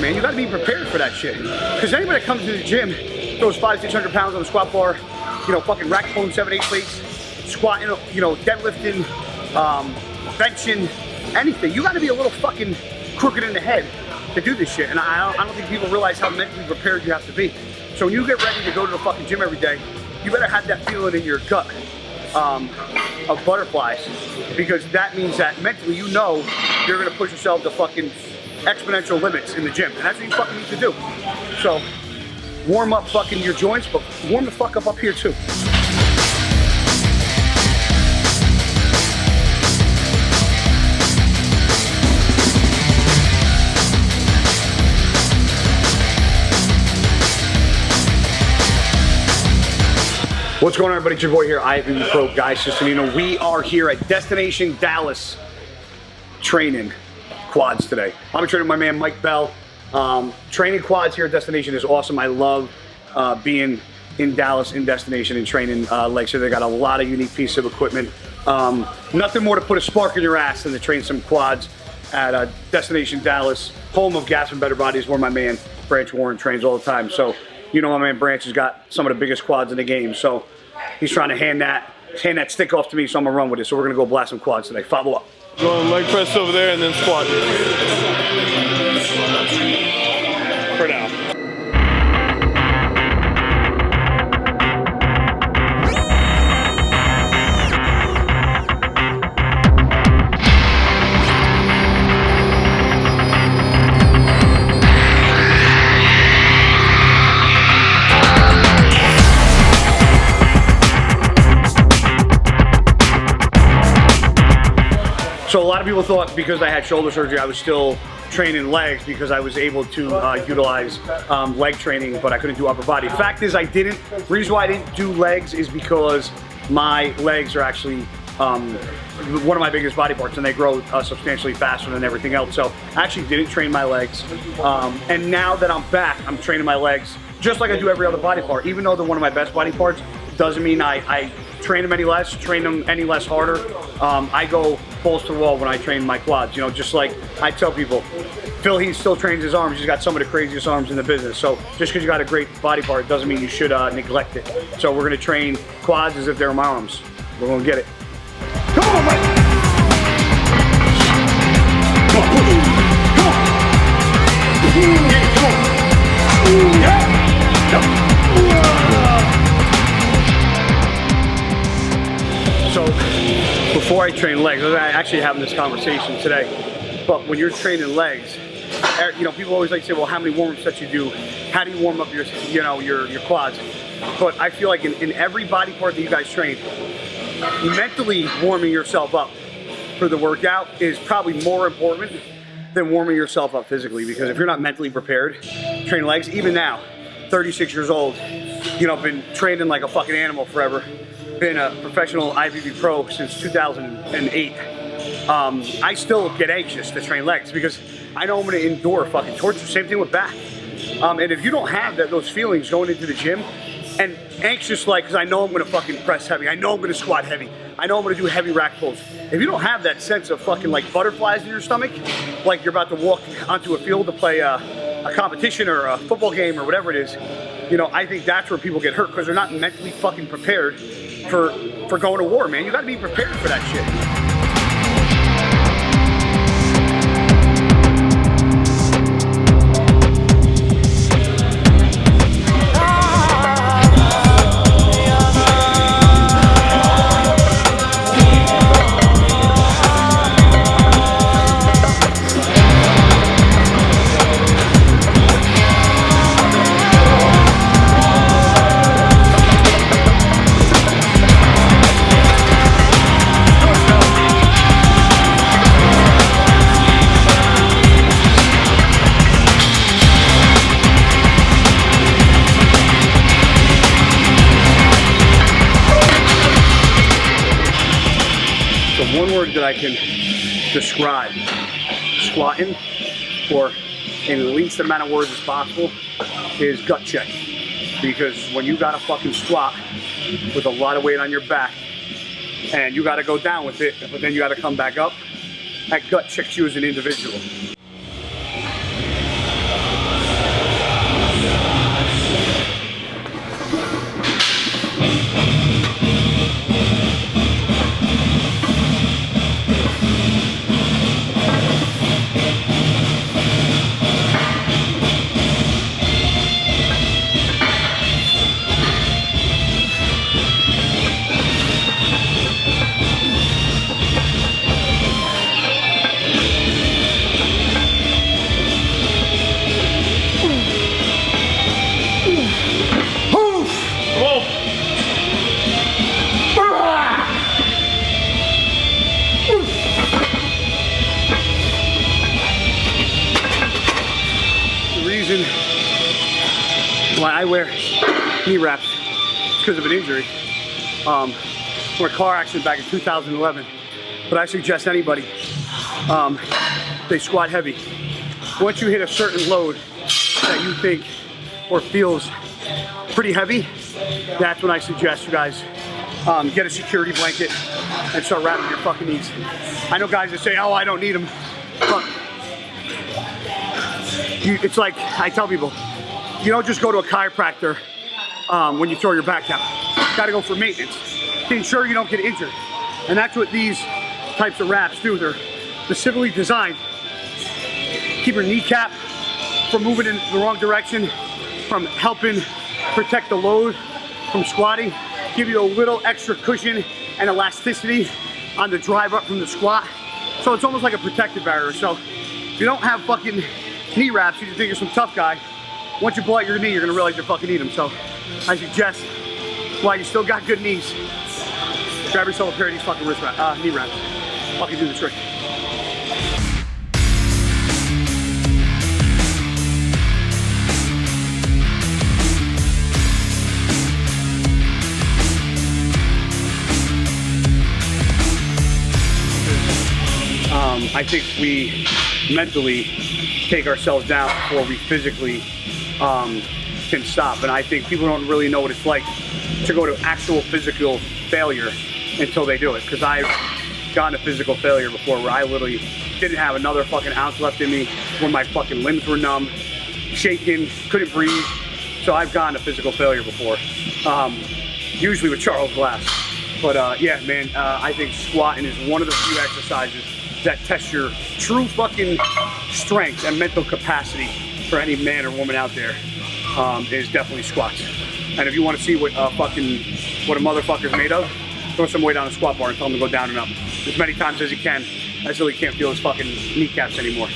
man. You gotta be prepared for that shit. Because anybody that comes to the gym, throws 500-600 pounds on the squat bar, you know, fucking rack pulling 7-8 plates, squatting, you know, deadlifting, benching, anything. You gotta be a little fucking crooked in the head to do this shit. And I don't think people realize how mentally prepared you have to be. So when you get ready to go to the fucking gym every day, you better have that feeling in your gut of butterflies, because that means that mentally you know you're gonna push yourself to fucking exponential limits in the gym, and that's what you fucking need to do. So warm up fucking your joints, but warm the fuck up here too. What's going on, everybody? It's your boy here, IFBB Pro Guy Cisternino. We are here at Destination Dallas training quads today. I'm training with my man Mike Bell. Training quads here at Destination is awesome. I love being in Dallas in Destination and training legs here. They got a lot of unique pieces of equipment. Nothing more to put a spark in your ass than to train some quads at Destination Dallas, home of Gas and Better Bodies, where my man Branch Warren trains all the time. So you know my man Branch has got some of the biggest quads in the game. So he's trying to hand that stick off to me, so I'm gonna run with it. So we're gonna go blast some quads today. Follow up. Go leg press over there and then squat. For now. So a lot of people thought because I had shoulder surgery, I was still training legs because I was able to utilize leg training, but I couldn't do upper body. Fact is, I didn't. The reason why I didn't do legs is because my legs are actually one of my biggest body parts, and they grow substantially faster than everything else. So I actually didn't train my legs. And now that I'm back, I'm training my legs just like I do every other body part. Even though they're one of my best body parts, doesn't mean I train them any less, train them any less harder. I go balls to the wall when I train my quads. You know, just like I tell people, Phil, he still trains his arms. He's got some of the craziest arms in the business. So just because you got a great body part doesn't mean you should neglect it. So we're gonna train quads as if they're my arms. We're gonna get it. Come on, Mike! Come on, push. Come on! Yeah, come on! Yeah! Yep. So before I train legs, I was actually having this conversation today, but when you're training legs, you know, people always like to say, well, how many warm-up sets you do? How do you warm up your, you know, your quads? But I feel like in every body part that you guys train, mentally warming yourself up for the workout is probably more important than warming yourself up physically, because if you're not mentally prepared, train legs, even now, 36 years old, you know, been training like a fucking animal forever, been a professional IFBB pro since 2008. I still get anxious to train legs because I know I'm gonna endure fucking torture. Same thing with back. And if you don't have those feelings going into the gym, and anxious like, because I know I'm gonna fucking press heavy, I know I'm gonna squat heavy, I know I'm gonna do heavy rack pulls. If you don't have that sense of fucking like butterflies in your stomach, like you're about to walk onto a field to play a competition or a football game or whatever it is, you know, I think that's where people get hurt, because they're not mentally fucking prepared for going to war, man. You gotta be prepared for that shit. One word that I can describe squatting, or in the least amount of words as possible, is gut check. Because when you gotta fucking squat with a lot of weight on your back and you gotta go down with it, but then you gotta come back up, that gut checks you as an individual. I wear knee wraps because of an injury. From a car accident back in 2011. But I suggest anybody, they squat heavy. Once you hit a certain load that you think or feels pretty heavy, that's when I suggest you guys get a security blanket and start wrapping your fucking knees. I know guys that say, oh, I don't need them. But it's like I tell people, you don't just go to a chiropractor when you throw your back out. You gotta go for maintenance to ensure you don't get injured. And that's what these types of wraps do. They're specifically designed to keep your kneecap from moving in the wrong direction, from helping protect the load from squatting, give you a little extra cushion and elasticity on the drive up from the squat. So it's almost like a protective barrier. So if you don't have fucking knee wraps, you just think you're some tough guy. Once you blow out your knee, you're gonna realize you fucking need them. So I suggest, while you still got good knees, grab yourself a pair of these fucking knee wraps. Fucking do the trick. I think we mentally take ourselves down before we physically can stop. And I think people don't really know what it's like to go to actual physical failure until they do it. Because I've gone to physical failure before where I literally didn't have another fucking ounce left in me, when my fucking limbs were numb, shaking, couldn't breathe. So I've gone to physical failure before, usually with Charles Glass. But yeah, man, I think squatting is one of the few exercises that test your true fucking strength and mental capacity for any man or woman out there. Is definitely squats. And if you want to see what a motherfucker's made of, throw some weight on a squat bar and tell him to go down and up as many times as he can until he can't feel his fucking kneecaps anymore.